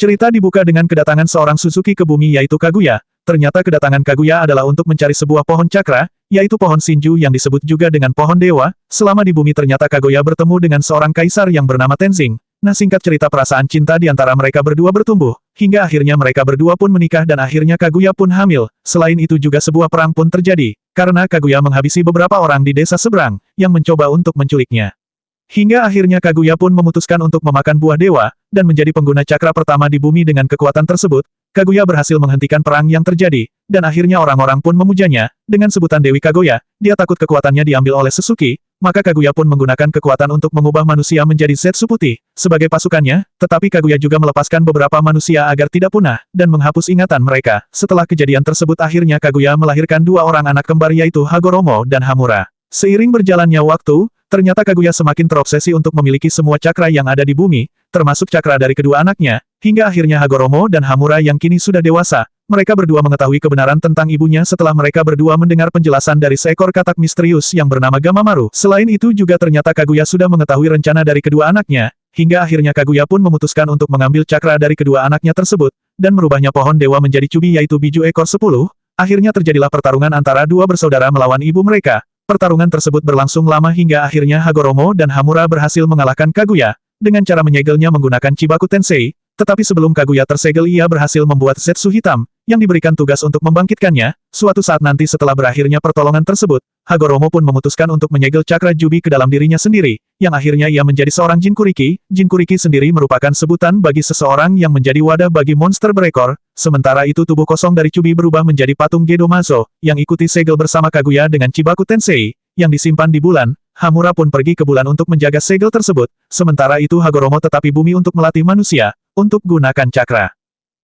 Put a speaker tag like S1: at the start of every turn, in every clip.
S1: Cerita dibuka dengan kedatangan seorang Suzuki ke bumi yaitu Kaguya. Ternyata kedatangan Kaguya adalah untuk mencari sebuah pohon cakra, yaitu pohon Shinju yang disebut juga dengan pohon dewa. Selama di bumi ternyata Kaguya bertemu dengan seorang kaisar yang bernama Tenzing. Nah, singkat cerita, perasaan cinta di antara mereka berdua bertumbuh, hingga akhirnya mereka berdua pun menikah dan akhirnya Kaguya pun hamil. Selain itu juga sebuah perang pun terjadi, karena Kaguya menghabisi beberapa orang di desa seberang, yang mencoba untuk menculiknya. Hingga akhirnya Kaguya pun memutuskan untuk memakan buah dewa, dan menjadi pengguna cakra pertama di bumi. Dengan kekuatan tersebut, Kaguya berhasil menghentikan perang yang terjadi, dan akhirnya orang-orang pun memujanya, dengan sebutan Dewi Kaguya. Dia takut kekuatannya diambil oleh Suzuki, maka Kaguya pun menggunakan kekuatan untuk mengubah manusia menjadi Zetsu putih, sebagai pasukannya, tetapi Kaguya juga melepaskan beberapa manusia agar tidak punah, dan menghapus ingatan mereka. Setelah kejadian tersebut akhirnya Kaguya melahirkan dua orang anak kembar yaitu Hagoromo dan Hamura. Seiring berjalannya waktu, ternyata Kaguya semakin terobsesi untuk memiliki semua cakra yang ada di bumi, termasuk cakra dari kedua anaknya, hingga akhirnya Hagoromo dan Hamura yang kini sudah dewasa. Mereka berdua mengetahui kebenaran tentang ibunya setelah mereka berdua mendengar penjelasan dari seekor katak misterius yang bernama Gamamaru. Selain itu juga ternyata Kaguya sudah mengetahui rencana dari kedua anaknya, hingga akhirnya Kaguya pun memutuskan untuk mengambil cakra dari kedua anaknya tersebut, dan merubahnya pohon dewa menjadi cubi yaitu biju ekor 10. Akhirnya terjadilah pertarungan antara dua bersaudara melawan ibu mereka. Pertarungan tersebut berlangsung lama hingga akhirnya Hagoromo dan Hamura berhasil mengalahkan Kaguya, dengan cara menyegelnya menggunakan Chibaku Tensei, tetapi sebelum Kaguya tersegel ia berhasil membuat Zetsu hitam, yang diberikan tugas untuk membangkitkannya. Suatu saat nanti setelah berakhirnya pertolongan tersebut, Hagoromo pun memutuskan untuk menyegel cakra Jubi ke dalam dirinya sendiri, yang akhirnya ia menjadi seorang Jinkuriki. Jinkuriki sendiri merupakan sebutan bagi seseorang yang menjadi wadah bagi monster berekor, sementara itu tubuh kosong dari Cubi berubah menjadi patung Gedomazo, yang ikuti segel bersama Kaguya dengan Chibaku Tensei, yang disimpan di bulan. Hamura pun pergi ke bulan untuk menjaga segel tersebut, sementara itu Hagoromo tetapi bumi untuk melatih manusia, untuk gunakan cakra.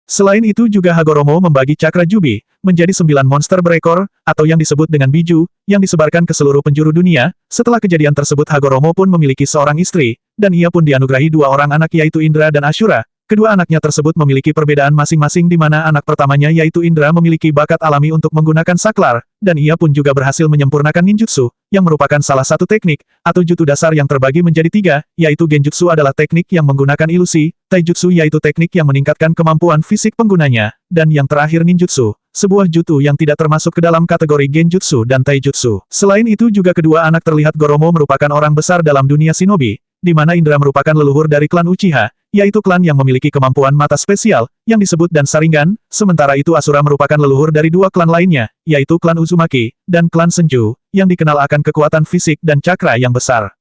S1: Selain itu juga Hagoromo membagi cakra Jubi, menjadi 9 monster berekor, atau yang disebut dengan biju, yang disebarkan ke seluruh penjuru dunia. Setelah kejadian tersebut Hagoromo pun memiliki seorang istri, dan ia pun dianugerahi dua orang anak yaitu Indra dan Ashura. Kedua anaknya tersebut memiliki perbedaan masing-masing di mana anak pertamanya yaitu Indra memiliki bakat alami untuk menggunakan saklar, dan ia pun juga berhasil menyempurnakan ninjutsu, yang merupakan salah satu teknik, atau jutsu dasar yang terbagi menjadi 3, yaitu genjutsu adalah teknik yang menggunakan ilusi, taijutsu yaitu teknik yang meningkatkan kemampuan fisik penggunanya, dan yang terakhir ninjutsu, sebuah jutsu yang tidak termasuk ke dalam kategori genjutsu dan taijutsu. Selain itu juga kedua anak terlihat Goromo merupakan orang besar dalam dunia shinobi, di mana Indra merupakan leluhur dari klan Uchiha, yaitu klan yang memiliki kemampuan mata spesial, yang disebut dan Sharingan, sementara itu Asura merupakan leluhur dari dua klan lainnya, yaitu klan Uzumaki, dan klan Senju, yang dikenal akan kekuatan fisik dan cakra yang besar.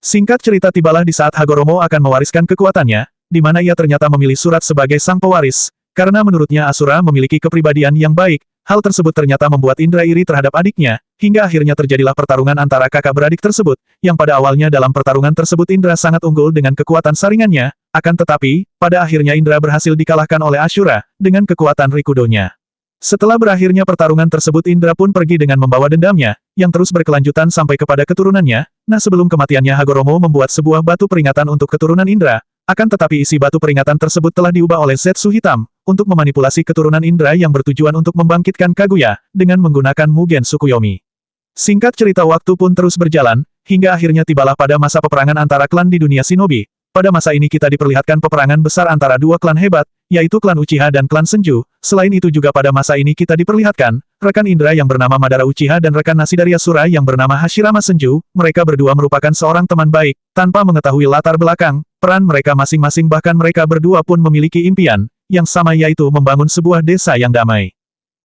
S1: Singkat cerita tibalah di saat Hagoromo akan mewariskan kekuatannya, di mana ia ternyata memilih surat sebagai sang pewaris, karena menurutnya Asura memiliki kepribadian yang baik. Hal tersebut ternyata membuat Indra iri terhadap adiknya, hingga akhirnya terjadilah pertarungan antara kakak beradik tersebut, yang pada awalnya dalam pertarungan tersebut Indra sangat unggul dengan kekuatan saringannya, akan tetapi, pada akhirnya Indra berhasil dikalahkan oleh Ashura, dengan kekuatan Rikudonya. Setelah berakhirnya pertarungan tersebut Indra pun pergi dengan membawa dendamnya, yang terus berkelanjutan sampai kepada keturunannya. Nah, sebelum kematiannya Hagoromo membuat sebuah batu peringatan untuk keturunan Indra, akan tetapi isi batu peringatan tersebut telah diubah oleh Zetsu hitam, untuk memanipulasi keturunan Indra yang bertujuan untuk membangkitkan Kaguya, dengan menggunakan Mugen Tsukuyomi. Singkat cerita waktu pun terus berjalan, hingga akhirnya tibalah pada masa peperangan antara klan di dunia shinobi. Pada masa ini kita diperlihatkan peperangan besar antara dua klan hebat, yaitu klan Uchiha dan klan Senju. Selain itu juga pada masa ini kita diperlihatkan, rekan Indra yang bernama Madara Uchiha dan rekan nasi dari Asura yang bernama Hashirama Senju, mereka berdua merupakan seorang teman baik, tanpa mengetahui latar belakang, peran mereka masing-masing bahkan mereka berdua pun memiliki impian, yang sama yaitu membangun sebuah desa yang damai.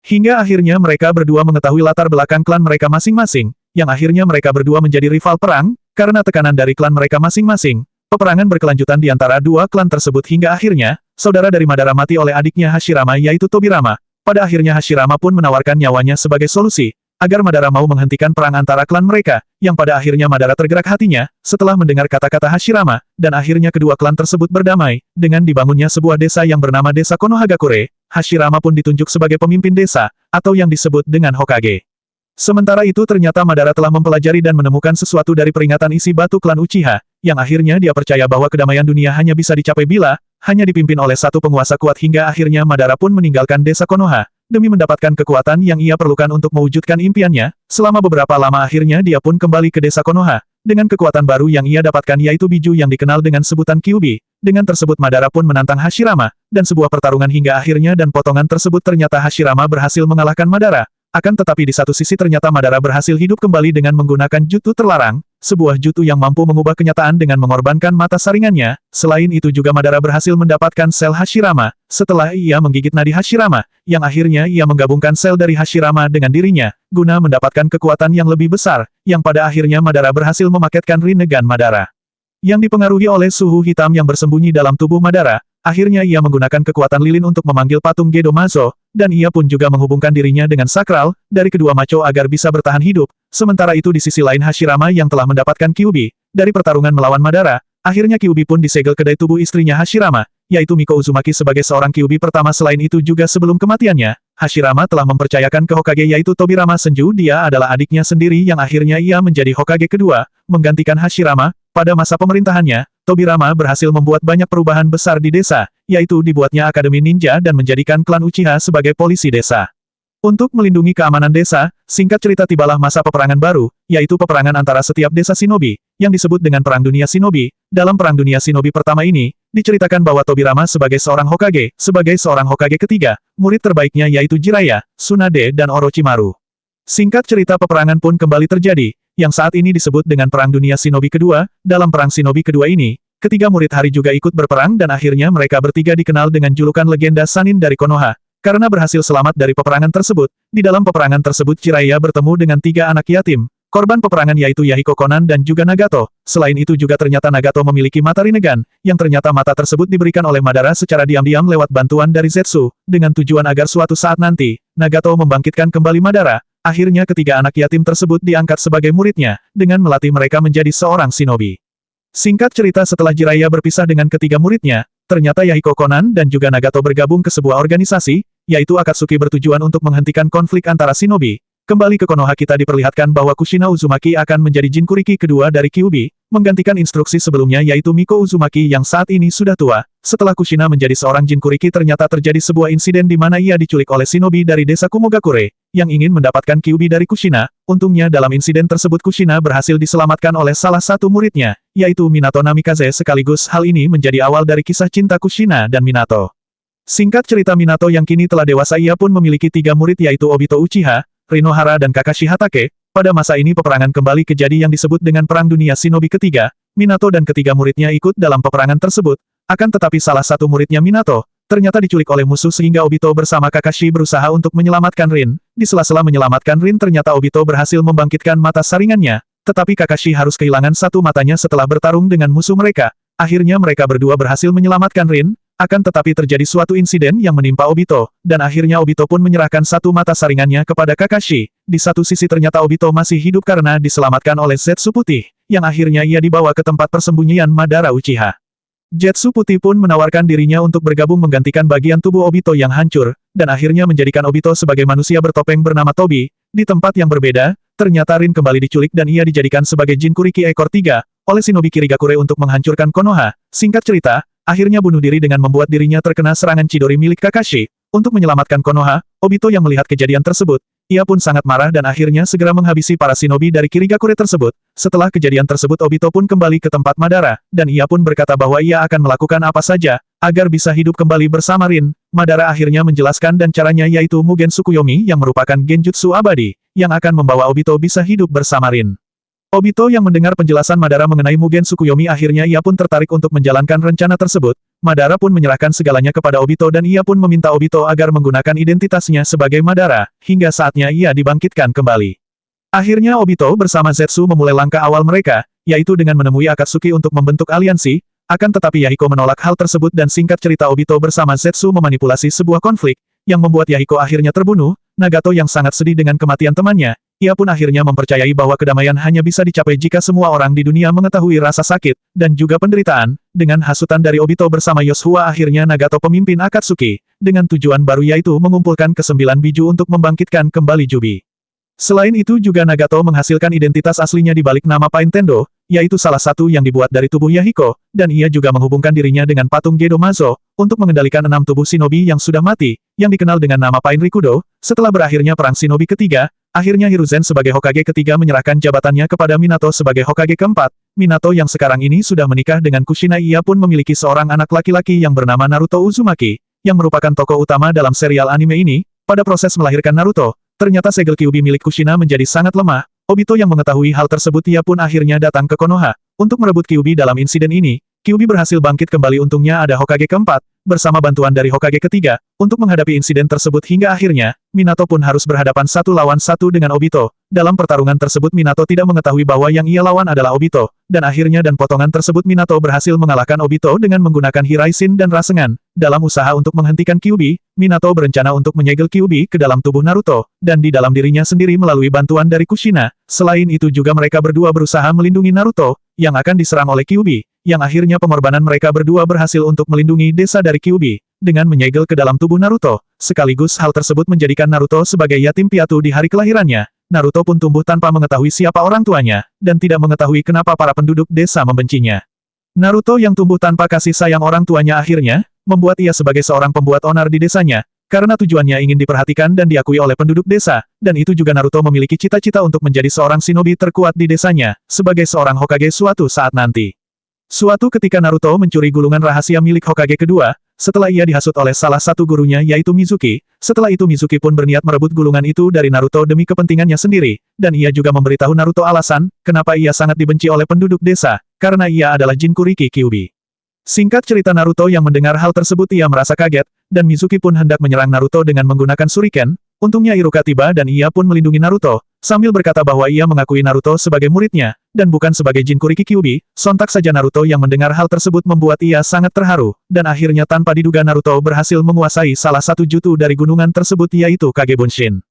S1: Hingga akhirnya mereka berdua mengetahui latar belakang klan mereka masing-masing, yang akhirnya mereka berdua menjadi rival perang, karena tekanan dari klan mereka masing-masing. Peperangan berkelanjutan di antara dua klan tersebut hingga akhirnya, saudara dari Madara mati oleh adiknya Hashirama yaitu Tobirama. Pada akhirnya Hashirama pun menawarkan nyawanya sebagai solusi, agar Madara mau menghentikan perang antara klan mereka, yang pada akhirnya Madara tergerak hatinya, setelah mendengar kata-kata Hashirama, dan akhirnya kedua klan tersebut berdamai, dengan dibangunnya sebuah desa yang bernama Desa Konohagakure. Hashirama pun ditunjuk sebagai pemimpin desa, atau yang disebut dengan Hokage. Sementara itu ternyata Madara telah mempelajari dan menemukan sesuatu dari peringatan isi batu klan Uchiha, yang akhirnya dia percaya bahwa kedamaian dunia hanya bisa dicapai bila hanya dipimpin oleh satu penguasa kuat hingga akhirnya Madara pun meninggalkan desa Konoha, demi mendapatkan kekuatan yang ia perlukan untuk mewujudkan impiannya. Selama beberapa lama akhirnya dia pun kembali ke desa Konoha, dengan kekuatan baru yang ia dapatkan yaitu biju yang dikenal dengan sebutan Kyuubi, Dengan tersebut Madara pun menantang Hashirama, dan sebuah pertarungan hingga akhirnya dan potongan tersebut ternyata Hashirama berhasil mengalahkan Madara. Akan tetapi di satu sisi ternyata Madara berhasil hidup kembali dengan menggunakan jutsu terlarang, sebuah jutsu yang mampu mengubah kenyataan dengan mengorbankan mata saringannya. Selain itu juga Madara berhasil mendapatkan sel Hashirama, setelah ia menggigit nadi Hashirama, yang akhirnya ia menggabungkan sel dari Hashirama dengan dirinya, guna mendapatkan kekuatan yang lebih besar, yang pada akhirnya Madara berhasil memaketkan Rinnegan Madara. Yang dipengaruhi oleh suhu hitam yang bersembunyi dalam tubuh Madara, akhirnya ia menggunakan kekuatan lilin untuk memanggil patung Gedomazo, dan ia pun juga menghubungkan dirinya dengan sakral, dari kedua macho agar bisa bertahan hidup. Sementara itu di sisi lain Hashirama yang telah mendapatkan Kyuubi, dari pertarungan melawan Madara, akhirnya Kyuubi pun disegel ke dai tubuh istrinya Hashirama, yaitu Miko Uzumaki sebagai seorang Kyuubi pertama. Selain itu juga sebelum kematiannya, Hashirama telah mempercayakan ke Hokage yaitu Tobirama Senju. Dia adalah adiknya sendiri yang akhirnya ia menjadi Hokage kedua, menggantikan Hashirama. Pada masa pemerintahannya, Tobirama berhasil membuat banyak perubahan besar di desa, yaitu dibuatnya Akademi Ninja dan menjadikan klan Uchiha sebagai polisi desa. Untuk melindungi keamanan desa, singkat cerita tibalah masa peperangan baru, yaitu peperangan antara setiap desa shinobi, yang disebut dengan Perang Dunia Shinobi. Dalam Perang Dunia Shinobi pertama ini, diceritakan bahwa Tobirama sebagai seorang Hokage ketiga, murid terbaiknya yaitu Jiraiya, Tsunade dan Orochimaru. Singkat cerita peperangan pun kembali terjadi, yang saat ini disebut dengan Perang Dunia Shinobi kedua. Dalam Perang Shinobi kedua ini, ketiga murid Hari juga ikut berperang dan akhirnya mereka bertiga dikenal dengan julukan legenda Sannin dari Konoha. Karena berhasil selamat dari peperangan tersebut, di dalam peperangan tersebut Jiraiya bertemu dengan tiga anak yatim, korban peperangan yaitu Yahiko Konan dan juga Nagato. Selain itu juga ternyata Nagato memiliki mata Rinnegan, yang ternyata mata tersebut diberikan oleh Madara secara diam-diam lewat bantuan dari Zetsu, dengan tujuan agar suatu saat nanti, Nagato membangkitkan kembali Madara. Akhirnya ketiga anak yatim tersebut diangkat sebagai muridnya, dengan melatih mereka menjadi seorang shinobi. Singkat cerita setelah Jiraiya berpisah dengan ketiga muridnya, ternyata Yahiko Konan dan juga Nagato bergabung ke sebuah organisasi, yaitu Akatsuki bertujuan untuk menghentikan konflik antara shinobi. Kembali ke Konoha kita diperlihatkan bahwa Kushina Uzumaki akan menjadi Jinkuriki kedua dari Kyuubi, menggantikan instruksi sebelumnya yaitu Miko Uzumaki yang saat ini sudah tua. Setelah Kushina menjadi seorang Jinkuriki ternyata terjadi sebuah insiden di mana ia diculik oleh shinobi dari desa Kumogakure, yang ingin mendapatkan Kyuubi dari Kushina. Untungnya dalam insiden tersebut Kushina berhasil diselamatkan oleh salah satu muridnya, yaitu Minato Namikaze. Sekaligus hal ini menjadi awal dari kisah cinta Kushina dan Minato. Singkat cerita Minato yang kini telah dewasa ia pun memiliki tiga murid yaitu Obito Uchiha, Rinohara dan Kakashi Hatake. Pada masa ini peperangan kembali kejadi yang disebut dengan Perang Dunia Shinobi ketiga. Minato dan ketiga muridnya ikut dalam peperangan tersebut. Akan tetapi salah satu muridnya Minato, ternyata diculik oleh musuh sehingga Obito bersama Kakashi berusaha untuk menyelamatkan Rin. Di sela-sela menyelamatkan Rin ternyata Obito berhasil membangkitkan mata saringannya, tetapi Kakashi harus kehilangan satu matanya setelah bertarung dengan musuh mereka. Akhirnya mereka berdua berhasil menyelamatkan Rin. Akan tetapi terjadi suatu insiden yang menimpa Obito, dan akhirnya Obito pun menyerahkan satu mata saringannya kepada Kakashi. Di satu sisi ternyata Obito masih hidup karena diselamatkan oleh Zetsu Putih, yang akhirnya ia dibawa ke tempat persembunyian Madara Uchiha. Zetsu Putih pun menawarkan dirinya untuk bergabung menggantikan bagian tubuh Obito yang hancur, dan akhirnya menjadikan Obito sebagai manusia bertopeng bernama Tobi. Di tempat yang berbeda, ternyata Rin kembali diculik dan ia dijadikan sebagai Jinkuriki ekor 3, oleh shinobi Kirigakure untuk menghancurkan Konoha. Singkat cerita, akhirnya bunuh diri dengan membuat dirinya terkena serangan Chidori milik Kakashi. Untuk menyelamatkan Konoha, Obito yang melihat kejadian tersebut, ia pun sangat marah dan akhirnya segera menghabisi para shinobi dari Kirigakure tersebut. Setelah kejadian tersebut Obito pun kembali ke tempat Madara, dan ia pun berkata bahwa ia akan melakukan apa saja, agar bisa hidup kembali bersama Rin. Madara akhirnya menjelaskan dan caranya yaitu Mugen Tsukuyomi yang merupakan genjutsu abadi, yang akan membawa Obito bisa hidup bersama Rin. Obito yang mendengar penjelasan Madara mengenai Mugen Tsukuyomi akhirnya ia pun tertarik untuk menjalankan rencana tersebut. Madara pun menyerahkan segalanya kepada Obito dan ia pun meminta Obito agar menggunakan identitasnya sebagai Madara, hingga saatnya ia dibangkitkan kembali. Akhirnya Obito bersama Zetsu memulai langkah awal mereka, yaitu dengan menemui Akatsuki untuk membentuk aliansi. Akan tetapi Yahiko menolak hal tersebut dan singkat cerita Obito bersama Zetsu memanipulasi sebuah konflik, yang membuat Yahiko akhirnya terbunuh. Nagato yang sangat sedih dengan kematian temannya, ia pun akhirnya mempercayai bahwa kedamaian hanya bisa dicapai jika semua orang di dunia mengetahui rasa sakit, dan juga penderitaan. Dengan hasutan dari Obito bersama Yoshua akhirnya Nagato pemimpin Akatsuki, dengan tujuan baru yaitu mengumpulkan ke-9 biju untuk membangkitkan kembali Jubi. Selain itu juga Nagato menghasilkan identitas aslinya di balik nama Pain Tendo, yaitu salah satu yang dibuat dari tubuh Yahiko, dan ia juga menghubungkan dirinya dengan patung Gedomazo, untuk mengendalikan 6 tubuh shinobi yang sudah mati, yang dikenal dengan nama Pain Rikudo. Setelah berakhirnya Perang Shinobi ketiga, Akhirnya Hiruzen sebagai Hokage ketiga menyerahkan jabatannya kepada Minato sebagai Hokage keempat. Minato yang sekarang ini sudah menikah dengan Kushina, ia pun memiliki seorang anak laki-laki yang bernama Naruto Uzumaki, yang merupakan tokoh utama dalam serial anime ini. Pada proses melahirkan Naruto, ternyata segel Kyuubi milik Kushina menjadi sangat lemah. Obito yang mengetahui hal tersebut, ia pun akhirnya datang ke Konoha untuk merebut Kyuubi. Dalam insiden ini, Kyuubi berhasil bangkit kembali, untungnya ada Hokage keempat, bersama bantuan dari Hokage ketiga, untuk menghadapi insiden tersebut hingga akhirnya, Minato pun harus berhadapan 1 lawan 1 dengan Obito. Dalam pertarungan tersebut Minato tidak mengetahui bahwa yang ia lawan adalah Obito, dan akhirnya dan potongan tersebut Minato berhasil mengalahkan Obito dengan menggunakan Hiraishin dan Rasengan. Dalam usaha untuk menghentikan Kyuubi, Minato berencana untuk menyegel Kyuubi ke dalam tubuh Naruto, dan di dalam dirinya sendiri melalui bantuan dari Kushina. Selain itu juga mereka berdua berusaha melindungi Naruto, yang akan diserang oleh Kyuubi, yang akhirnya pengorbanan mereka berdua berhasil untuk melindungi desa dari Kyuubi, dengan menyegel ke dalam tubuh Naruto. Sekaligus hal tersebut menjadikan Naruto sebagai yatim piatu di hari kelahirannya. Naruto pun tumbuh tanpa mengetahui siapa orang tuanya, dan tidak mengetahui kenapa para penduduk desa membencinya. Naruto yang tumbuh tanpa kasih sayang orang tuanya akhirnya membuat ia sebagai seorang pembuat onar di desanya, karena tujuannya ingin diperhatikan dan diakui oleh penduduk desa, dan itu juga Naruto memiliki cita-cita untuk menjadi seorang shinobi terkuat di desanya, sebagai seorang Hokage suatu saat nanti. Suatu ketika Naruto mencuri gulungan rahasia milik Hokage kedua, setelah ia dihasut oleh salah satu gurunya yaitu Mizuki. Setelah itu Mizuki pun berniat merebut gulungan itu dari Naruto demi kepentingannya sendiri, dan ia juga memberitahu Naruto alasan, kenapa ia sangat dibenci oleh penduduk desa, karena ia adalah Jinchuriki Kyuubi. Singkat cerita Naruto yang mendengar hal tersebut ia merasa kaget, dan Mizuki pun hendak menyerang Naruto dengan menggunakan shuriken. Untungnya Iruka tiba dan ia pun melindungi Naruto, sambil berkata bahwa ia mengakui Naruto sebagai muridnya, dan bukan sebagai Jinchuriki Kyuubi. Sontak saja Naruto yang mendengar hal tersebut membuat ia sangat terharu, dan akhirnya tanpa diduga Naruto berhasil menguasai salah satu jutsu dari gunungan tersebut yaitu Kage Bunshin.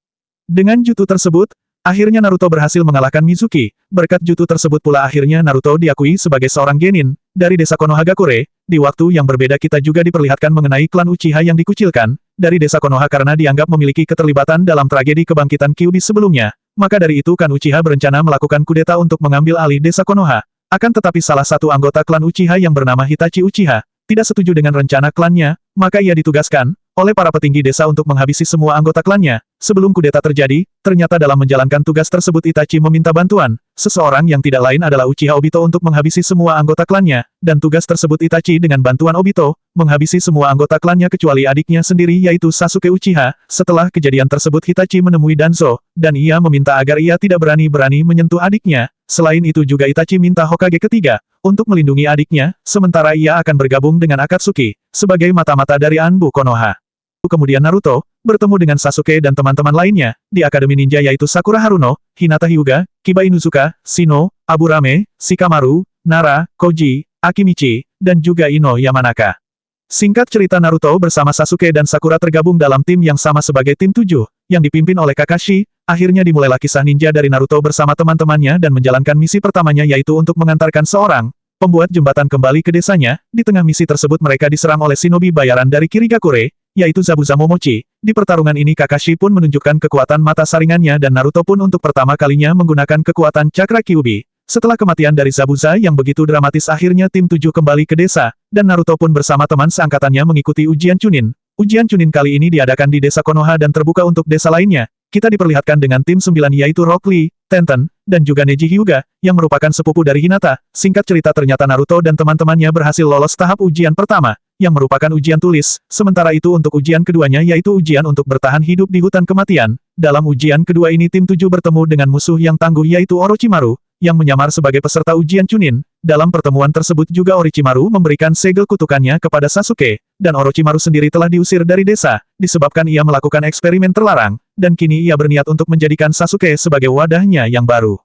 S1: Dengan jutsu tersebut, akhirnya Naruto berhasil mengalahkan Mizuki. Berkat jutsu tersebut pula akhirnya Naruto diakui sebagai seorang genin dari desa Konohagakure. Di waktu yang berbeda kita juga diperlihatkan mengenai klan Uchiha yang dikucilkan dari desa Konoha karena dianggap memiliki keterlibatan dalam tragedi kebangkitan Kyuubi sebelumnya. Maka dari itu klan Uchiha berencana melakukan kudeta untuk mengambil alih desa Konoha. Akan tetapi salah satu anggota klan Uchiha yang bernama Hitachi Uchiha tidak setuju dengan rencana klannya, maka ia ditugaskan oleh para petinggi desa untuk menghabisi semua anggota klannya. Sebelum kudeta terjadi, ternyata dalam menjalankan tugas tersebut Itachi meminta bantuan seseorang yang tidak lain adalah Uchiha Obito untuk menghabisi semua anggota klannya, dan tugas tersebut Itachi dengan bantuan Obito, menghabisi semua anggota klannya kecuali adiknya sendiri yaitu Sasuke Uchiha. Setelah kejadian tersebut Hitachi menemui Danzo, dan ia meminta agar ia tidak berani-berani menyentuh adiknya. Selain itu juga Itachi minta Hokage ketiga untuk melindungi adiknya, sementara ia akan bergabung dengan Akatsuki sebagai mata-mata dari Anbu Konoha. Kemudian Naruto bertemu dengan Sasuke dan teman-teman lainnya di Akademi Ninja yaitu Sakura Haruno, Hinata Hyuga, Kiba Inuzuka, Shino, Aburame, Shikamaru, Nara, Koji, Akimichi, dan juga Ino Yamanaka. Singkat cerita Naruto bersama Sasuke dan Sakura tergabung dalam tim yang sama sebagai tim 7, yang dipimpin oleh Kakashi. Akhirnya dimulailah kisah ninja dari Naruto bersama teman-temannya dan menjalankan misi pertamanya yaitu untuk mengantarkan seorang pembuat jembatan kembali ke desanya. Di tengah misi tersebut mereka diserang oleh shinobi bayaran dari Kirigakure, yaitu Zabuza Momochi. Di pertarungan ini Kakashi pun menunjukkan kekuatan mata saringannya dan Naruto pun untuk pertama kalinya menggunakan kekuatan Cakra Kyuubi. Setelah kematian dari Zabuza yang begitu dramatis akhirnya tim 7 kembali ke desa, dan Naruto pun bersama teman seangkatannya mengikuti ujian Chunin. Ujian Chunin kali ini diadakan di desa Konoha dan terbuka untuk desa lainnya. Kita diperlihatkan dengan tim 9 yaitu Rock Lee, Tenten, dan juga Neji Hyuga, yang merupakan sepupu dari Hinata. Singkat cerita ternyata Naruto dan teman-temannya berhasil lolos tahap ujian pertama, yang merupakan ujian tulis. Sementara itu untuk ujian keduanya yaitu ujian untuk bertahan hidup di hutan kematian. Dalam ujian kedua ini tim 7 bertemu dengan musuh yang tangguh yaitu Orochimaru, yang menyamar sebagai peserta ujian Chunin. Dalam pertemuan tersebut juga Orochimaru memberikan segel kutukannya kepada Sasuke, dan Orochimaru sendiri telah diusir dari desa, disebabkan ia melakukan eksperimen terlarang, dan kini ia berniat untuk menjadikan Sasuke sebagai wadahnya yang baru.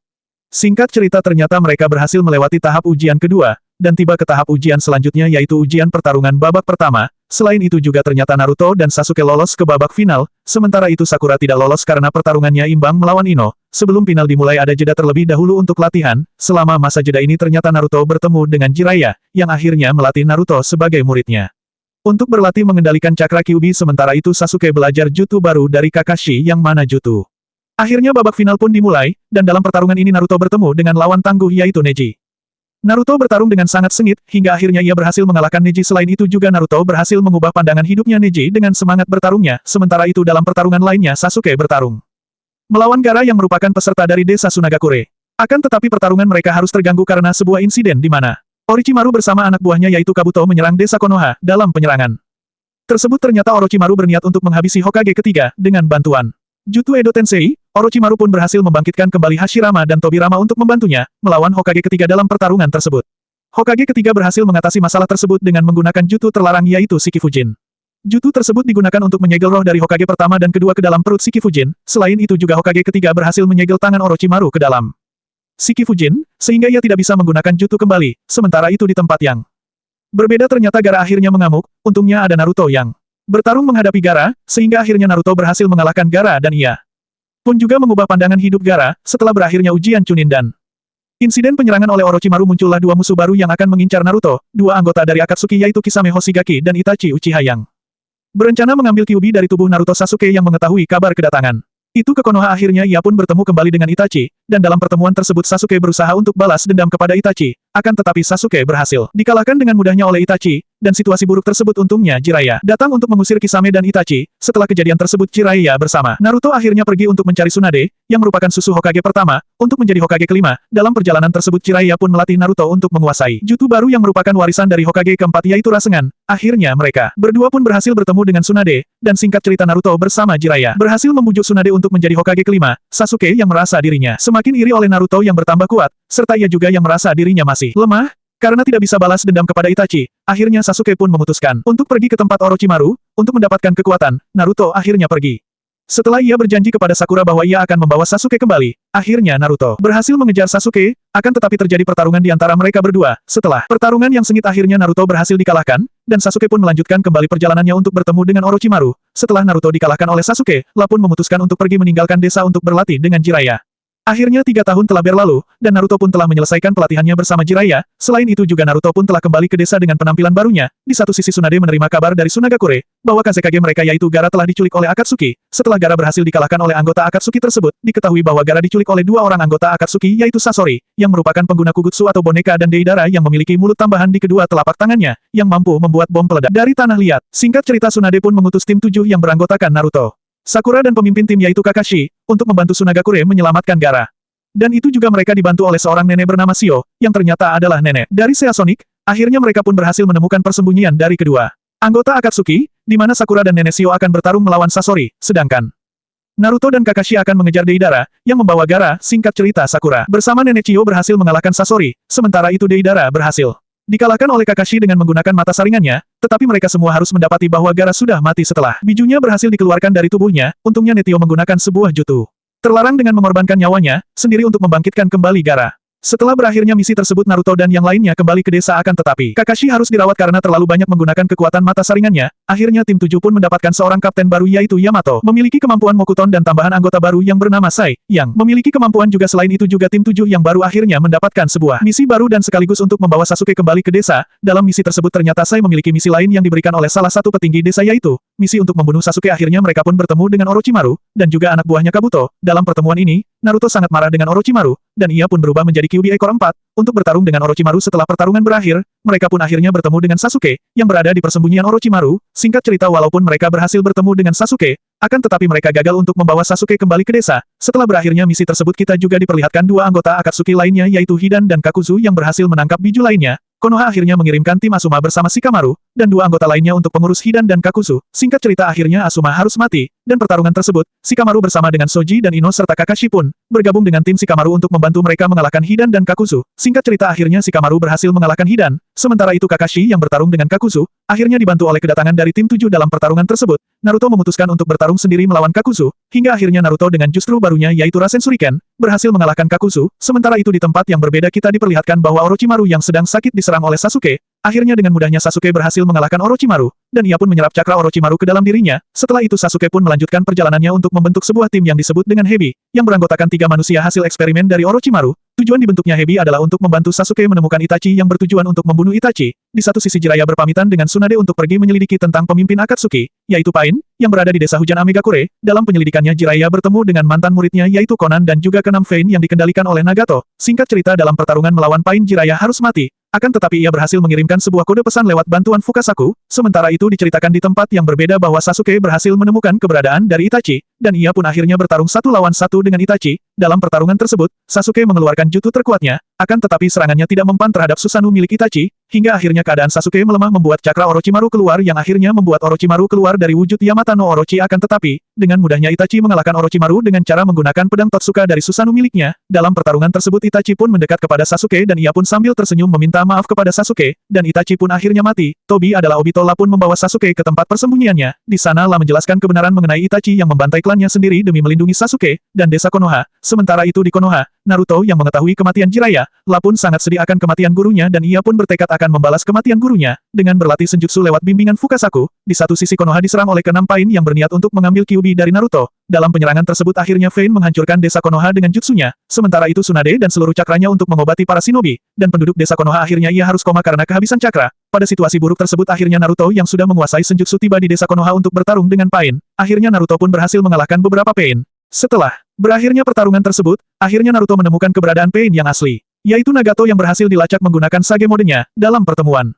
S1: Singkat cerita ternyata mereka berhasil melewati tahap ujian kedua, dan tiba ke tahap ujian selanjutnya yaitu ujian pertarungan babak pertama. Selain itu juga ternyata Naruto dan Sasuke lolos ke babak final, sementara itu Sakura tidak lolos karena pertarungannya imbang melawan Ino. Sebelum final dimulai ada jeda terlebih dahulu untuk latihan. Selama masa jeda ini ternyata Naruto bertemu dengan Jiraiya, yang akhirnya melatih Naruto sebagai muridnya. Untuk berlatih mengendalikan Cakra Kyuubi sementara itu Sasuke belajar jutsu baru dari Kakashi yang mana jutsu. Akhirnya babak final pun dimulai, dan dalam pertarungan ini Naruto bertemu dengan lawan tangguh yaitu Neji. Naruto bertarung dengan sangat sengit, hingga akhirnya ia berhasil mengalahkan Neji. Selain itu juga Naruto berhasil mengubah pandangan hidupnya Neji dengan semangat bertarungnya, sementara itu dalam pertarungan lainnya Sasuke bertarung. melawan Gaara yang merupakan peserta dari desa Sunagakure. Akan tetapi pertarungan mereka harus terganggu karena sebuah insiden di mana Orochimaru bersama anak buahnya yaitu Kabuto menyerang desa Konoha. Dalam penyerangan tersebut ternyata Orochimaru berniat untuk menghabisi Hokage ketiga dengan bantuan Jutsu Edo Tensei. Orochimaru pun berhasil membangkitkan kembali Hashirama dan Tobirama untuk membantunya melawan Hokage ketiga dalam pertarungan tersebut. Hokage ketiga berhasil mengatasi masalah tersebut dengan menggunakan jutsu terlarang yaitu Shikifujin. Jutsu tersebut digunakan untuk menyegel roh dari Hokage pertama dan kedua ke dalam perut Shikifujin. Selain itu juga Hokage ketiga berhasil menyegel tangan Orochimaru ke dalam Shikifujin, sehingga ia tidak bisa menggunakan jutsu kembali. Sementara itu di tempat yang berbeda ternyata Gaara akhirnya mengamuk. Untungnya ada Naruto yang bertarung menghadapi Gaara, sehingga akhirnya Naruto berhasil mengalahkan Gaara dan ia pun juga mengubah pandangan hidup Gaara. Setelah berakhirnya ujian Chunin dan insiden penyerangan oleh Orochimaru, muncullah dua musuh baru yang akan mengincar Naruto, dua anggota dari Akatsuki yaitu Kisame Hoshigaki dan Itachi Uchiha yang berencana mengambil Kyuubi dari tubuh Naruto. Sasuke yang mengetahui kabar kedatangan itu ke Konoha, akhirnya ia pun bertemu kembali dengan Itachi, dan dalam pertemuan tersebut Sasuke berusaha untuk balas dendam kepada Itachi. Akan tetapi Sasuke berhasil dikalahkan dengan mudahnya oleh Itachi, dan situasi buruk tersebut untungnya Jiraiya datang untuk mengusir Kisame dan Itachi. Setelah kejadian tersebut Jiraiya bersama Naruto akhirnya pergi untuk mencari Tsunade, yang merupakan susu Hokage pertama, untuk menjadi Hokage kelima. Dalam perjalanan tersebut Jiraiya pun melatih Naruto untuk menguasai jutsu baru yang merupakan warisan dari Hokage keempat yaitu Rasengan. Akhirnya mereka berdua pun berhasil bertemu dengan Tsunade, dan singkat cerita Naruto bersama Jiraiya berhasil membujuk Tsunade untuk menjadi Hokage kelima. Sasuke yang merasa dirinya semakin iri oleh Naruto yang bertambah kuat, serta ia juga yang merasa dirinya masih lemah, karena tidak bisa balas dendam kepada Itachi. Akhirnya Sasuke pun memutuskan untuk pergi ke tempat Orochimaru, untuk mendapatkan kekuatan. Naruto akhirnya pergi. Setelah ia berjanji kepada Sakura bahwa ia akan membawa Sasuke kembali, akhirnya Naruto berhasil mengejar Sasuke, akan tetapi terjadi pertarungan di antara mereka berdua. Setelah pertarungan yang sengit akhirnya Naruto berhasil dikalahkan, dan Sasuke pun melanjutkan kembali perjalanannya untuk bertemu dengan Orochimaru. Setelah Naruto dikalahkan oleh Sasuke, ia pun memutuskan untuk pergi meninggalkan desa untuk berlatih dengan Jiraiya. Akhirnya 3 tahun telah berlalu, dan Naruto pun telah menyelesaikan pelatihannya bersama Jiraiya. Selain itu juga Naruto pun telah kembali ke desa dengan penampilan barunya. Di satu sisi Tsunade menerima kabar dari Sunagakure, bahwa Kazekage mereka yaitu Gaara telah diculik oleh Akatsuki. Setelah Gaara berhasil dikalahkan oleh anggota Akatsuki tersebut, diketahui bahwa Gaara diculik oleh 2 orang anggota Akatsuki yaitu Sasori, yang merupakan pengguna kugutsu atau boneka, dan Deidara yang memiliki mulut tambahan di kedua telapak tangannya, yang mampu membuat bom peledak dari tanah liat. Singkat cerita Tsunade pun mengutus tim 7 yang beranggotakan Naruto, Sakura dan pemimpin tim yaitu Kakashi, untuk membantu Sunagakure menyelamatkan Gaara. Dan itu juga mereka dibantu oleh seorang nenek bernama Shio, yang ternyata adalah nenek dari Seasonic. Akhirnya mereka pun berhasil menemukan persembunyian dari kedua anggota Akatsuki, di mana Sakura dan nenek Shio akan bertarung melawan Sasori, sedangkan Naruto dan Kakashi akan mengejar Deidara, yang membawa Gaara. Singkat cerita Sakura bersama nenek Shio berhasil mengalahkan Sasori, sementara itu Deidara berhasil dikalahkan oleh Kakashi dengan menggunakan mata saringannya, tetapi mereka semua harus mendapati bahwa Gaara sudah mati setelah bijunya berhasil dikeluarkan dari tubuhnya. Untungnya Netio menggunakan sebuah jutsu terlarang dengan mengorbankan nyawanya sendiri untuk membangkitkan kembali Gaara. Setelah berakhirnya misi tersebut Naruto dan yang lainnya kembali ke desa, akan tetapi Kakashi harus dirawat karena terlalu banyak menggunakan kekuatan mata saringannya. Akhirnya tim 7 pun mendapatkan seorang kapten baru yaitu Yamato, memiliki kemampuan Mokuton dan tambahan anggota baru yang bernama Sai, yang memiliki kemampuan juga. Selain itu juga tim 7 yang baru akhirnya mendapatkan sebuah misi baru dan sekaligus untuk membawa Sasuke kembali ke desa. Dalam misi tersebut ternyata Sai memiliki misi lain yang diberikan oleh salah satu petinggi desa yaitu misi untuk membunuh Sasuke. Akhirnya mereka pun bertemu dengan Orochimaru, dan juga anak buahnya Kabuto. Dalam pertemuan ini, Naruto sangat marah dengan Orochimaru, dan ia pun berubah menjadi Kyuubi ekor 4, untuk bertarung dengan Orochimaru. Setelah pertarungan berakhir, mereka pun akhirnya bertemu dengan Sasuke, yang berada di persembunyian Orochimaru. Singkat cerita walaupun mereka berhasil bertemu dengan Sasuke, akan tetapi mereka gagal untuk membawa Sasuke kembali ke desa. Setelah berakhirnya misi tersebut kita juga diperlihatkan 2 anggota Akatsuki lainnya yaitu Hidan dan Kakuzu yang berhasil menangkap biju lainnya. Konoha akhirnya mengirimkan tim Asuma bersama Shikamaru, dan 2 anggota lainnya untuk pengurus Hidan dan Kakuzu. Singkat cerita akhirnya Asuma harus mati, dan pertarungan tersebut, Shikamaru bersama dengan Soji dan Ino serta Kakashi pun bergabung dengan tim Shikamaru untuk membantu mereka mengalahkan Hidan dan Kakuzu. Singkat cerita akhirnya Shikamaru berhasil mengalahkan Hidan, sementara itu Kakashi yang bertarung dengan Kakuzu, akhirnya dibantu oleh kedatangan dari tim 7 dalam pertarungan tersebut. Naruto memutuskan untuk bertarung sendiri melawan Kakuzu, hingga akhirnya Naruto dengan justru barunya yaitu Rasen Shuriken, berhasil mengalahkan Kakuzu. Sementara itu di tempat yang berbeda kita diperlihatkan bahwa Orochimaru yang sedang sakit diserang oleh Sasuke. Akhirnya dengan mudahnya Sasuke berhasil mengalahkan Orochimaru, dan ia pun menyerap cakra Orochimaru ke dalam dirinya. Setelah itu Sasuke pun melanjutkan perjalanannya untuk membentuk sebuah tim yang disebut dengan Hebi, yang beranggotakan 3 manusia hasil eksperimen dari Orochimaru. Tujuan dibentuknya Hebi adalah untuk membantu Sasuke menemukan Itachi yang bertujuan untuk membunuh Itachi. Di satu sisi Jiraiya berpamitan dengan Tsunade untuk pergi menyelidiki tentang pemimpin Akatsuki, yaitu Pain, yang berada di desa hujan Amegakure. Dalam penyelidikannya Jiraiya bertemu dengan mantan muridnya yaitu Conan dan juga keenam Pain yang dikendalikan oleh Nagato. Singkat cerita dalam pertarungan melawan Pain Jiraiya harus mati. Akan tetapi ia berhasil mengirimkan sebuah kode pesan lewat bantuan Fukasaku, sementara itu diceritakan di tempat yang berbeda bahwa Sasuke berhasil menemukan keberadaan dari Itachi, dan ia pun akhirnya bertarung 1 lawan 1 dengan Itachi. Dalam pertarungan tersebut, Sasuke mengeluarkan jutsu terkuatnya, akan tetapi serangannya tidak mempan terhadap Susanoo milik Itachi, hingga akhirnya keadaan Sasuke melemah membuat cakra Orochimaru keluar yang akhirnya membuat Orochimaru keluar dari wujud Yamata no Orochi. Akan tetapi, dengan mudahnya Itachi mengalahkan Orochimaru dengan cara menggunakan pedang Totsuka dari Susanoo miliknya. Dalam pertarungan tersebut Itachi pun mendekat kepada Sasuke dan ia pun sambil tersenyum meminta maaf kepada Sasuke, dan Itachi pun akhirnya mati. Tobi adalah Obito La pun membawa Sasuke ke tempat persembunyiannya. Di sana La menjelaskan kebenaran mengenai Itachi yang membantai klannya sendiri demi melindungi Sasuke dan desa Konoha. Sementara itu di Konoha, Naruto yang mengetahui kematian Jiraiya, La pun sangat sedih akan kematian gurunya dan ia pun bertekad akan membalas kematian gurunya dengan berlatih senjutsu lewat bimbingan Fukasaku. Di satu sisi Konoha diserang oleh ke-6 Pain yang berniat untuk mengambil Kyuubi dari Naruto. Dalam penyerangan tersebut akhirnya Pain menghancurkan desa Konoha dengan jutsunya. Sementara itu Tsunade dan seluruh cakranya untuk mengobati para shinobi, dan penduduk desa Konoha akhirnya ia harus koma karena kehabisan cakra. Pada situasi buruk tersebut akhirnya Naruto yang sudah menguasai senjutsu tiba di desa Konoha untuk bertarung dengan Pain. Akhirnya Naruto pun berhasil mengalahkan beberapa Pain. Setelah berakhirnya pertarungan tersebut, akhirnya Naruto menemukan keberadaan Pain yang asli, yaitu Nagato yang berhasil dilacak menggunakan Sage modenya. Dalam pertemuan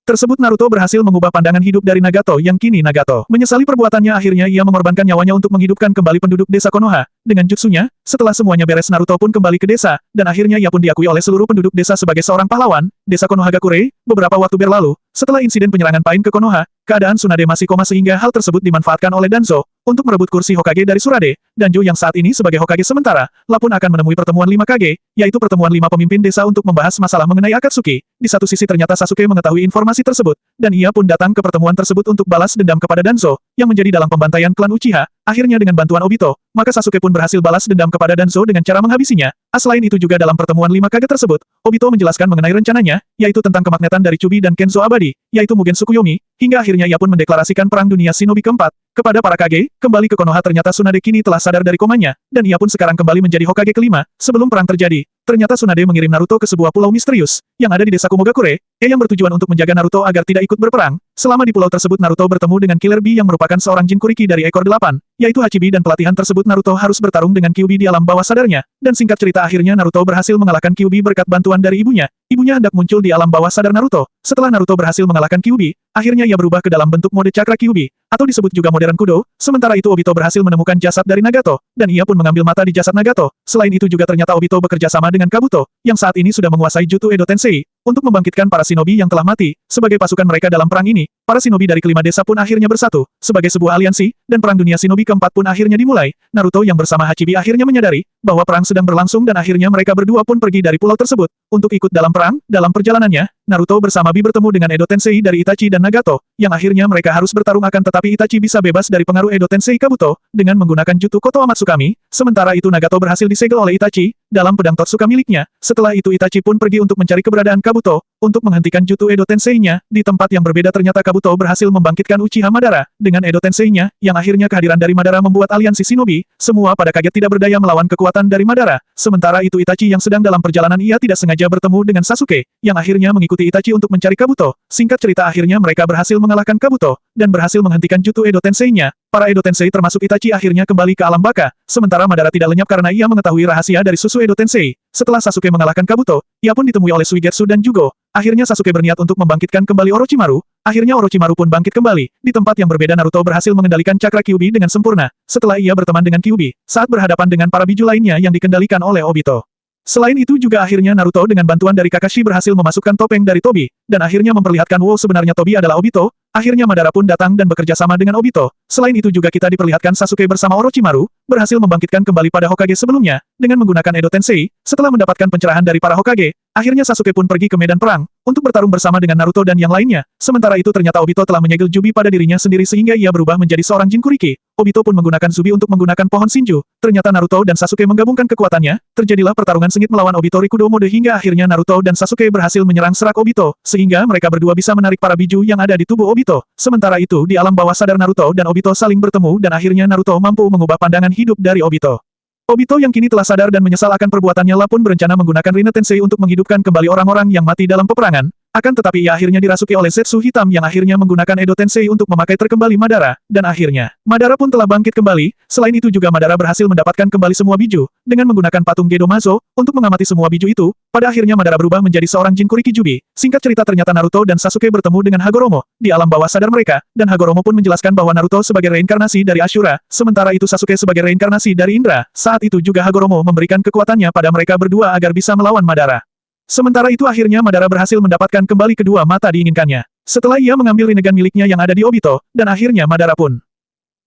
S1: tersebut Naruto berhasil mengubah pandangan hidup dari Nagato yang kini Nagato menyesali perbuatannya. Akhirnya ia mengorbankan nyawanya untuk menghidupkan kembali penduduk desa Konoha. Dengan jutsunya, setelah semuanya beres Naruto pun kembali ke desa, dan akhirnya ia pun diakui oleh seluruh penduduk desa sebagai seorang pahlawan. Desa Konohagakure, beberapa waktu berlalu, setelah insiden penyerangan Pain ke Konoha, keadaan Tsunade masih koma sehingga hal tersebut dimanfaatkan oleh Danzo untuk merebut kursi Hokage dari Tsurade. Danjo yang saat ini sebagai Hokage sementara, La pun akan menemui pertemuan 5 Kage, yaitu pertemuan 5 pemimpin desa untuk membahas masalah mengenai Akatsuki. Di satu sisi ternyata Sasuke mengetahui informasi tersebut, dan ia pun datang ke pertemuan tersebut untuk balas dendam kepada Danzo, yang menjadi dalam pembantaian klan Uchiha. Akhirnya dengan bantuan Obito, maka Sasuke pun berhasil balas dendam kepada Danzo dengan cara menghabisinya. Selain itu juga dalam pertemuan 5 Kage tersebut, Obito menjelaskan mengenai rencananya, yaitu tentang kemagnetan dari Chubi dan Kenzo abadi, yaitu Mugen Tsukuyomi, hingga akhirnya ia pun mendeklarasikan Perang Dunia Shinobi keempat. Kepada para Kage, kembali ke Konoha ternyata Tsunade kini telah sadar dari komanya, dan ia pun sekarang kembali menjadi Hokage kelima. Sebelum perang terjadi, ternyata Tsunade mengirim Naruto ke sebuah pulau misterius, yang ada di desa Kumogakure, yang bertujuan untuk menjaga Naruto agar tidak ikut berperang. Selama di pulau tersebut Naruto bertemu dengan Killer Bee yang merupakan seorang Jinchuriki dari ekor 8, yaitu Hachibi, dan pelatihan tersebut Naruto harus bertarung dengan Kyuubi di alam bawah sadarnya, dan singkat cerita akhirnya Naruto berhasil mengalahkan Kyuubi berkat bantuan dari ibunya. Ibunya hendak muncul di alam bawah sadar Naruto. Setelah Naruto berhasil mengalahkan Kyuubi, akhirnya ia berubah ke dalam bentuk mode cakra Kyuubi, atau disebut juga modern Kudo. Sementara itu Obito berhasil menemukan jasad dari Nagato, dan ia pun mengambil mata di jasad Nagato. Selain itu juga ternyata Obito bekerja sama dengan Kabuto, yang saat ini sudah menguasai Jutsu Edo Tensei, untuk membangkitkan para shinobi yang telah mati. Sebagai pasukan mereka dalam perang ini, para shinobi dari kelima desa pun akhirnya bersatu, sebagai sebuah aliansi, dan perang dunia shinobi keempat pun akhirnya dimulai. Naruto yang bersama Hachibi akhirnya menyadari, bahwa perang sedang berlangsung dan akhirnya mereka berdua pun pergi dari pulau tersebut, untuk ikut dalam perang. Dalam perjalanannya, Naruto bersama Bi bertemu dengan Edo Tensei dari Itachi dan Nagato, yang akhirnya mereka harus bertarung akan tetapi Itachi bisa bebas dari pengaruh Edo Tensei Kabuto, dengan menggunakan jutsu Koto Amatsukami, sementara itu Nagato berhasil disegel oleh Itachi, dalam pedang Totsuka miliknya. Setelah itu Itachi pun pergi untuk mencari keberadaan Kabuto, untuk menghentikan jutsu Edo Tensei-nya. Di tempat yang berbeda ternyata Kabuto berhasil membangkitkan Uchiha Madara, dengan Edo Tensei-nya, yang akhirnya kehadiran dari Madara membuat aliansi shinobi, semua pada kaget tidak berdaya melawan kekuatan dari Madara. Sementara itu Itachi yang sedang dalam perjalanan ia tidak sengaja bertemu dengan Sasuke, yang akhirnya mengikuti Itachi untuk mencari Kabuto. Singkat cerita akhirnya mereka berhasil mengalahkan Kabuto, dan berhasil menghentikan jutsu Edo Tensei-nya. Para Edo Tensei termasuk Itachi akhirnya kembali ke alam baka, sementara Madara tidak lenyap karena ia mengetahui rahasia dari susu Edo Tensei. Setelah Sasuke mengalahkan Kabuto, ia pun ditemui oleh Suigetsu dan Jugo. Akhirnya Sasuke berniat untuk membangkitkan kembali Orochimaru. Akhirnya Orochimaru pun bangkit kembali. Di tempat yang berbeda Naruto berhasil mengendalikan cakra Kyuubi dengan sempurna. Setelah ia berteman dengan Kyuubi, saat berhadapan dengan para biju lainnya yang dikendalikan oleh Obito. Selain itu juga akhirnya Naruto dengan bantuan dari Kakashi berhasil memasukkan topeng dari Tobi, dan akhirnya memperlihatkan wow sebenarnya Tobi adalah Obito. Akhirnya Madara pun datang dan bekerja sama dengan Obito. Selain itu juga kita diperlihatkan Sasuke bersama Orochimaru, berhasil membangkitkan kembali pada Hokage sebelumnya, dengan menggunakan Edo Tensei. Setelah mendapatkan pencerahan dari para Hokage, akhirnya Sasuke pun pergi ke medan perang, untuk bertarung bersama dengan Naruto dan yang lainnya. Sementara itu ternyata Obito telah menyegel Jubi pada dirinya sendiri sehingga ia berubah menjadi seorang Jinchuriki. Obito pun menggunakan Zubi untuk menggunakan pohon Shinju. Ternyata Naruto dan Sasuke menggabungkan kekuatannya, terjadilah pertarungan sengit melawan Obito Rikudo mode hingga akhirnya Naruto dan Sasuke berhasil menyerang serak Obito, sehingga mereka berdua bisa menarik para biju yang ada di tubuh Obito. Sementara itu di alam bawah sadar Naruto dan Obito saling bertemu dan akhirnya Naruto mampu mengubah pandangan hidup dari Obito. Obito yang kini telah sadar dan menyesal akan perbuatannya pun berencana menggunakan Rinne Tensei untuk menghidupkan kembali orang-orang yang mati dalam peperangan. Akan tetapi ia akhirnya dirasuki oleh Zetsu hitam yang akhirnya menggunakan Edo Tensei untuk memakai terkembali Madara, dan akhirnya, Madara pun telah bangkit kembali. Selain itu juga Madara berhasil mendapatkan kembali semua biju, dengan menggunakan patung Gedo Mazo, untuk mengamati semua biju itu. Pada akhirnya Madara berubah menjadi seorang Jin Kuriki Jubi. Singkat cerita ternyata Naruto dan Sasuke bertemu dengan Hagoromo, di alam bawah sadar mereka, dan Hagoromo pun menjelaskan bahwa Naruto sebagai reinkarnasi dari Ashura, sementara itu Sasuke sebagai reinkarnasi dari Indra. Saat itu juga Hagoromo memberikan kekuatannya pada mereka berdua agar bisa melawan Madara. Sementara itu akhirnya Madara berhasil mendapatkan kembali kedua mata diinginkannya. Setelah ia mengambil Rinnegan miliknya yang ada di Obito, dan akhirnya Madara pun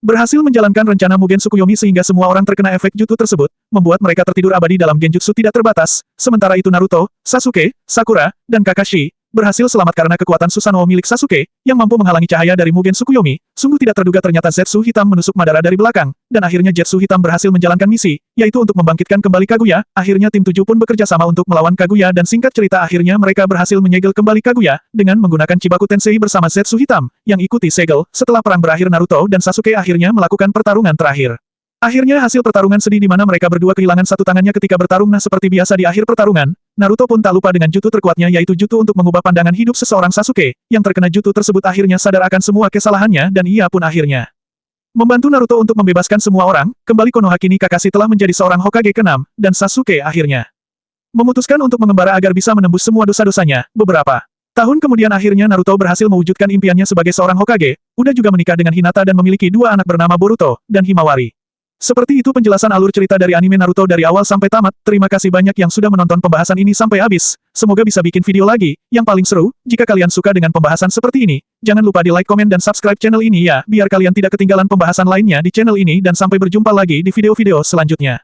S1: berhasil menjalankan rencana Mugen Tsukuyomi sehingga semua orang terkena efek jutsu tersebut, membuat mereka tertidur abadi dalam genjutsu tidak terbatas. Sementara itu Naruto, Sasuke, Sakura, dan Kakashi berhasil selamat karena kekuatan Susanoo milik Sasuke, yang mampu menghalangi cahaya dari Mugen Tsukuyomi. Sungguh tidak terduga ternyata Zetsu hitam menusuk Madara dari belakang, dan akhirnya Zetsu hitam berhasil menjalankan misi, yaitu untuk membangkitkan kembali Kaguya. Akhirnya tim 7 pun bekerja sama untuk melawan Kaguya dan singkat cerita akhirnya mereka berhasil menyegel kembali Kaguya, dengan menggunakan Chibaku Tensei bersama Zetsu hitam, yang ikuti segel. Setelah perang berakhir Naruto dan Sasuke akhirnya melakukan pertarungan terakhir. Akhirnya hasil pertarungan sedih di mana mereka berdua kehilangan satu tangannya ketika bertarung. Nah seperti biasa di akhir pertarungan, Naruto pun tak lupa dengan jutsu terkuatnya yaitu jutsu untuk mengubah pandangan hidup seseorang. Sasuke, yang terkena jutsu tersebut akhirnya sadar akan semua kesalahannya dan ia pun akhirnya membantu Naruto untuk membebaskan semua orang. Kembali Konoha kini Kakashi telah menjadi seorang Hokage ke-6, dan Sasuke akhirnya memutuskan untuk mengembara agar bisa menembus semua dosa-dosanya. Beberapa tahun kemudian akhirnya Naruto berhasil mewujudkan impiannya sebagai seorang Hokage, udah juga menikah dengan Hinata dan memiliki 2 anak bernama Boruto dan Himawari. Seperti itu penjelasan alur cerita dari anime Naruto dari awal sampai tamat. Terima kasih banyak yang sudah menonton pembahasan ini sampai habis. Semoga bisa bikin video lagi, yang paling seru. Jika kalian suka dengan pembahasan seperti ini, jangan lupa di like, komen, dan subscribe channel ini ya, biar kalian tidak ketinggalan pembahasan lainnya di channel ini dan sampai berjumpa lagi di video-video selanjutnya.